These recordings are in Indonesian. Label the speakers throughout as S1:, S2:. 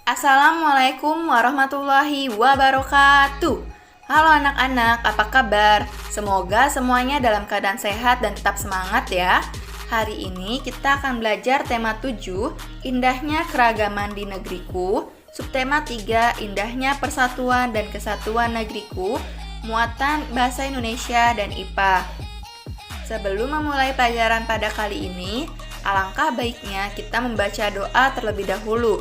S1: Assalamualaikum warahmatullahi wabarakatuh. Halo anak-anak, apa kabar? Semoga semuanya dalam keadaan sehat dan tetap semangat ya. Hari ini kita akan belajar tema 7, Indahnya Keragaman di Negeriku. Subtema 3, Indahnya Persatuan dan Kesatuan Negeriku. Muatan Bahasa Indonesia dan IPA. Sebelum memulai pelajaran pada kali ini, alangkah baiknya kita membaca doa terlebih dahulu.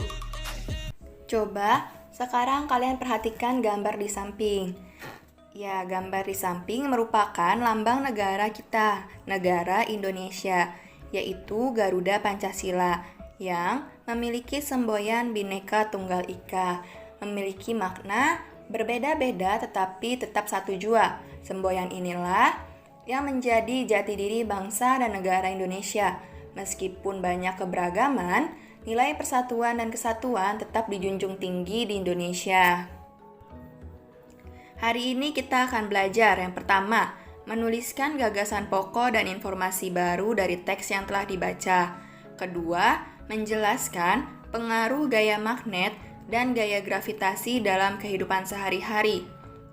S1: Coba sekarang kalian perhatikan gambar di samping. Ya, gambar di samping merupakan lambang negara kita, negara Indonesia, yaitu Garuda Pancasila, yang memiliki semboyan Bhinneka Tunggal Ika, memiliki makna berbeda-beda tetapi tetap satu jua. Semboyan inilah yang menjadi jati diri bangsa dan negara Indonesia. Meskipun banyak keberagaman, nilai persatuan dan kesatuan tetap dijunjung tinggi di Indonesia. Hari ini kita akan belajar yang pertama, menuliskan gagasan pokok dan informasi baru dari teks yang telah dibaca. Kedua, menjelaskan pengaruh gaya magnet dan gaya gravitasi dalam kehidupan sehari-hari.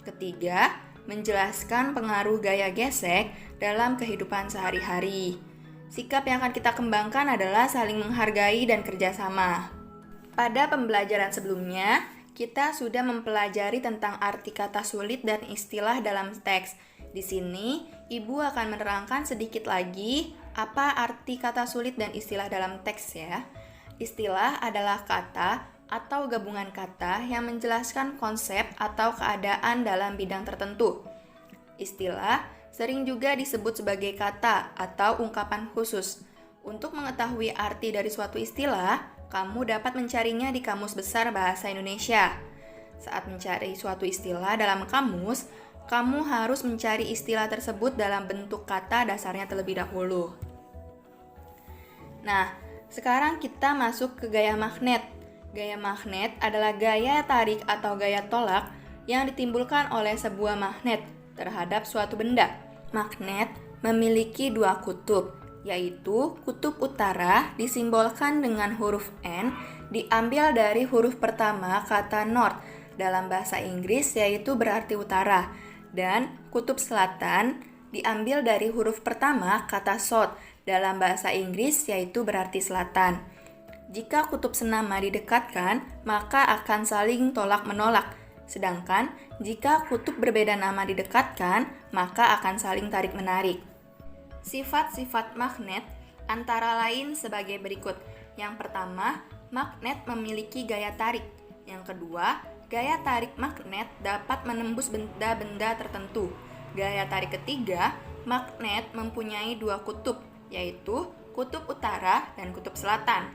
S1: Ketiga, menjelaskan pengaruh gaya gesek dalam kehidupan sehari-hari. Sikap yang akan kita kembangkan adalah saling menghargai dan kerjasama. Pada pembelajaran sebelumnya, kita sudah mempelajari tentang arti kata sulit dan istilah dalam teks. Di sini, Ibu akan menerangkan sedikit lagi apa arti kata sulit dan istilah dalam teks ya. Istilah adalah kata atau gabungan kata yang menjelaskan konsep atau keadaan dalam bidang tertentu. Istilah sering juga disebut sebagai kata atau ungkapan khusus. Untuk mengetahui arti dari suatu istilah, kamu dapat mencarinya di Kamus Besar Bahasa Indonesia. Saat mencari suatu istilah dalam kamus, kamu harus mencari istilah tersebut dalam bentuk kata dasarnya terlebih dahulu. Nah, sekarang kita masuk ke gaya magnet. Gaya magnet adalah gaya tarik atau gaya tolak yang ditimbulkan oleh sebuah magnet terhadap suatu benda. Magnet memiliki dua kutub, yaitu kutub utara disimbolkan dengan huruf N diambil dari huruf pertama kata north dalam bahasa Inggris, yaitu berarti utara, dan kutub selatan diambil dari huruf pertama kata south dalam bahasa Inggris, yaitu berarti selatan. Jika kutub senama didekatkan, maka akan saling tolak-menolak. Sedangkan jika kutub berbeda nama didekatkan, maka akan saling tarik-menarik. Sifat-sifat magnet antara lain sebagai berikut. Yang pertama, magnet memiliki gaya tarik. Yang kedua, gaya tarik magnet dapat menembus benda-benda tertentu. Gaya tarik ketiga, magnet mempunyai dua kutub, yaitu kutub utara dan kutub selatan.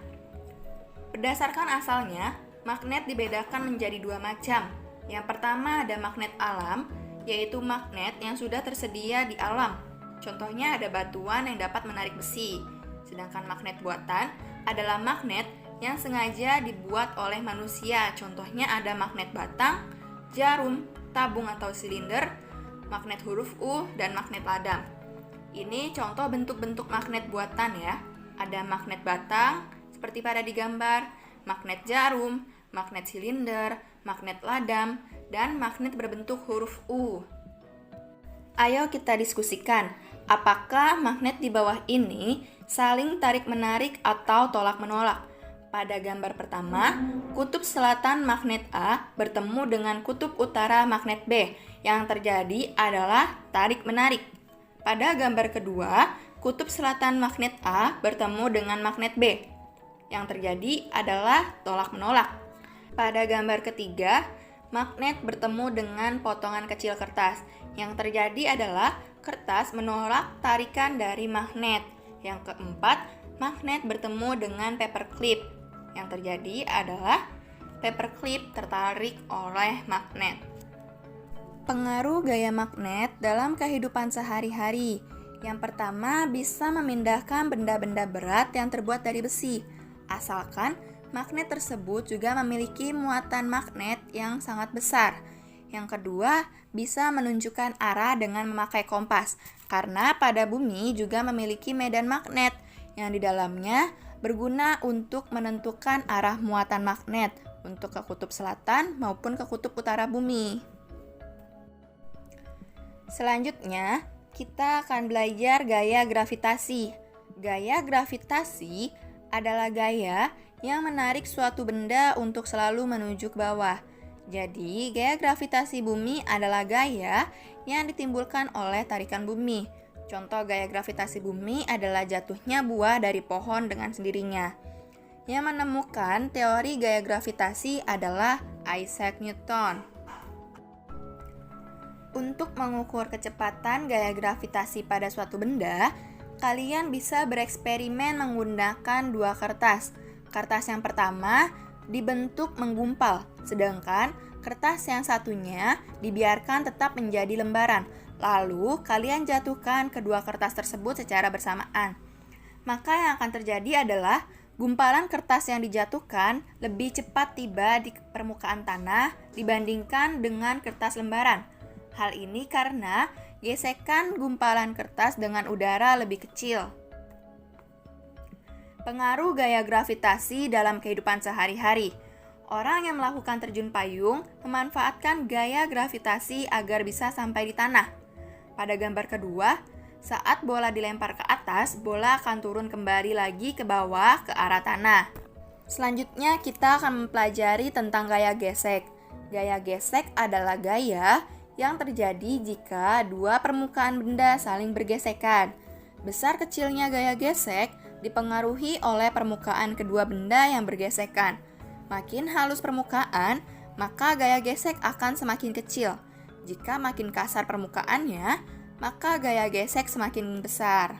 S1: Berdasarkan asalnya, magnet dibedakan menjadi dua macam. Yang pertama ada magnet alam, yaitu magnet yang sudah tersedia di alam. Contohnya ada batuan yang dapat menarik besi. Sedangkan magnet buatan adalah magnet yang sengaja dibuat oleh manusia. Contohnya ada magnet batang, jarum, tabung atau silinder, magnet huruf U, dan magnet ladang. Ini contoh bentuk-bentuk magnet buatan ya. Ada magnet batang, seperti pada di gambar, magnet jarum, magnet silinder, magnet ladang, dan magnet berbentuk huruf U. Ayo kita diskusikan, apakah magnet di bawah ini saling tarik-menarik atau tolak-menolak? Pada gambar pertama, kutub selatan magnet A bertemu dengan kutub utara magnet B. Yang terjadi adalah tarik-menarik. Pada gambar kedua, kutub selatan magnet A bertemu dengan magnet B. Yang terjadi adalah tolak-menolak. Pada gambar ketiga, magnet bertemu dengan potongan kecil kertas. Yang terjadi adalah kertas menolak tarikan dari magnet. Yang keempat, magnet bertemu dengan paperclip. Yang terjadi adalah paperclip tertarik oleh magnet. Pengaruh gaya magnet dalam kehidupan sehari-hari. Yang pertama, bisa memindahkan benda-benda berat yang terbuat dari besi, asalkan magnet tersebut juga memiliki muatan magnet yang sangat besar. Yang kedua, bisa menunjukkan arah dengan memakai kompas, karena pada bumi juga memiliki medan magnet yang di dalamnya berguna untuk menentukan arah muatan magnet untuk ke kutub selatan maupun ke kutub utara bumi. Selanjutnya, kita akan belajar gaya gravitasi. Gaya gravitasi adalah gaya yang menarik suatu benda untuk selalu menuju ke bawah. Jadi, gaya gravitasi bumi adalah gaya yang ditimbulkan oleh tarikan bumi. Contoh gaya gravitasi bumi adalah jatuhnya buah dari pohon dengan sendirinya. Yang menemukan teori gaya gravitasi adalah Isaac Newton. Untuk mengukur kecepatan gaya gravitasi pada suatu benda, kalian bisa bereksperimen menggunakan dua kertas. Kertas yang pertama dibentuk menggumpal, sedangkan kertas yang satunya dibiarkan tetap menjadi lembaran. Lalu, kalian jatuhkan kedua kertas tersebut secara bersamaan. Maka yang akan terjadi adalah gumpalan kertas yang dijatuhkan lebih cepat tiba di permukaan tanah dibandingkan dengan kertas lembaran. Hal ini karena gesekan gumpalan kertas dengan udara lebih kecil. Pengaruh gaya gravitasi dalam kehidupan sehari-hari. Orang yang melakukan terjun payung memanfaatkan gaya gravitasi agar bisa sampai di tanah. Pada gambar kedua, saat bola dilempar ke atas, bola akan turun kembali lagi ke bawah ke arah tanah. Selanjutnya kita akan mempelajari tentang gaya gesek. Gaya gesek adalah gaya yang terjadi jika dua permukaan benda saling bergesekan. Besar kecilnya gaya gesek dipengaruhi oleh permukaan kedua benda yang bergesekan. Makin halus permukaan, maka gaya gesek akan semakin kecil. Jika makin kasar permukaannya, maka gaya gesek semakin besar.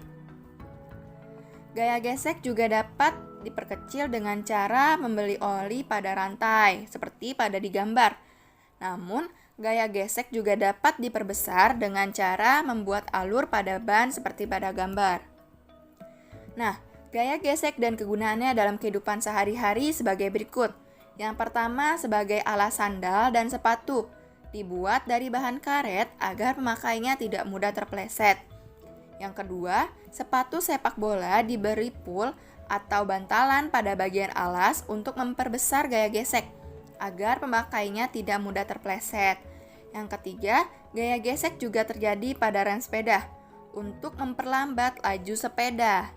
S1: Gaya gesek juga dapat diperkecil dengan cara membeli oli pada rantai, seperti pada di gambar. Namun, gaya gesek juga dapat diperbesar dengan cara membuat alur pada ban seperti pada gambar. Nah, gaya gesek dan kegunaannya dalam kehidupan sehari-hari sebagai berikut. Yang pertama sebagai alas sandal dan sepatu, dibuat dari bahan karet agar pemakainya tidak mudah terpeleset. Yang kedua, sepatu sepak bola diberi pul atau bantalan pada bagian alas untuk memperbesar gaya gesek, agar pemakainya tidak mudah terpeleset. Yang ketiga, gaya gesek juga terjadi pada rem sepeda untuk memperlambat laju sepeda.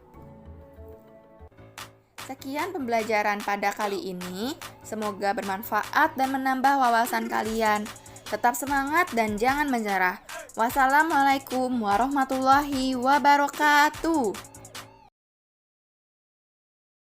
S1: Sekian pembelajaran pada kali ini, semoga bermanfaat dan menambah wawasan kalian. Tetap semangat dan jangan menyerah. Wassalamualaikum warahmatullahi wabarakatuh.